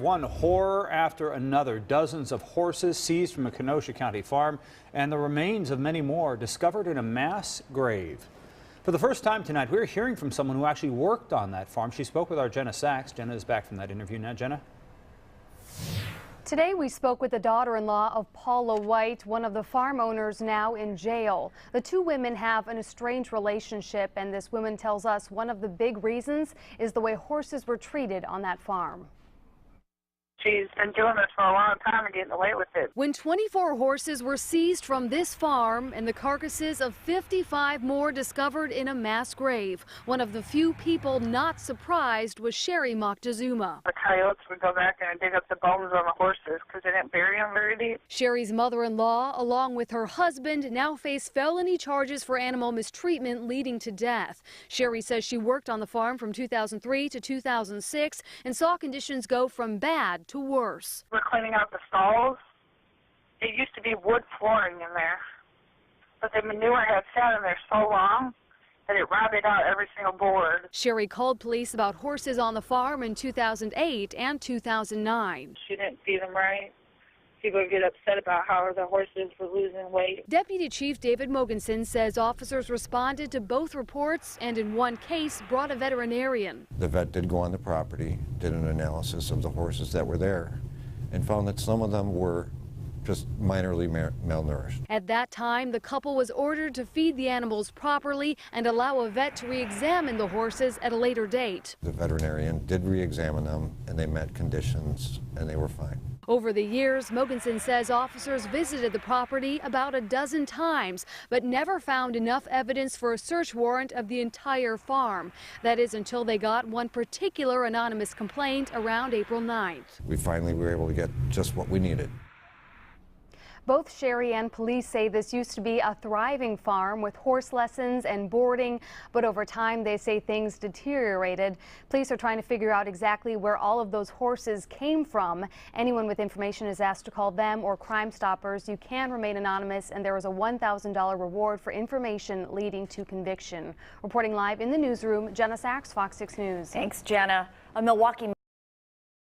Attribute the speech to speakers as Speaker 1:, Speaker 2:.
Speaker 1: One horror after another. Dozens of horses seized from a Kenosha County farm and the remains of many more discovered in a mass grave. For the first time tonight, we're hearing from someone who actually worked on that farm. She spoke with our Jenna Sachs. Jenna is back from that interview now. Jenna?
Speaker 2: Today we spoke with the daughter-in-law of Paula White, one of the farm owners now in jail. The two women have an estranged relationship, and this woman tells us one of the big reasons is the way horses were treated on that farm.
Speaker 3: She's been doing this for a long time and getting away with it.
Speaker 2: When 24 horses were seized from this farm and the carcasses of 55 more discovered in a mass grave, one of the few people not surprised was Sherry Moctezuma.
Speaker 3: The coyotes would go back and dig up the bones on the horses because they didn't bury them very deep.
Speaker 2: Sherry's mother-in-law, along with her husband, now face felony charges for animal mistreatment leading to death. Sherry says she worked on the farm from 2003 to 2006 and saw conditions go from bad to worse.
Speaker 3: We're cleaning out the stalls. It used to be wood flooring in there, but the manure had sat in there so long that it rotted out every single board.
Speaker 2: Sherry called police about horses on the farm in 2008 and 2009.
Speaker 3: She didn't feed them right. People would get upset about how the horses were losing weight.
Speaker 2: Deputy Chief David Mogensen says officers responded to both reports and in one case brought a veterinarian.
Speaker 4: The vet did go on the property, did an analysis of the horses that were there, and found that some of them were just minorly malnourished.
Speaker 2: At that time, the couple was ordered to feed the animals properly and allow a vet to re-examine the horses at a later date.
Speaker 4: The veterinarian did re-examine them, and they met conditions, and they were fine.
Speaker 2: Over the years, Mogensen says officers visited the property about a dozen times, but never found enough evidence for a search warrant of the entire farm. That is until they got one particular anonymous complaint around April 9th.
Speaker 4: We finally were able to get just what we needed.
Speaker 2: Both Sherry and police say this used to be a thriving farm with horse lessons and boarding, but over time they say things deteriorated. Police are trying to figure out exactly where all of those horses came from. Anyone with information is asked to call them or Crime Stoppers. You can remain anonymous, and there is a $1,000 reward for information leading to conviction. Reporting live in the newsroom, Jenna Sachs, Fox 6 News.
Speaker 5: Thanks, Jenna. A Milwaukee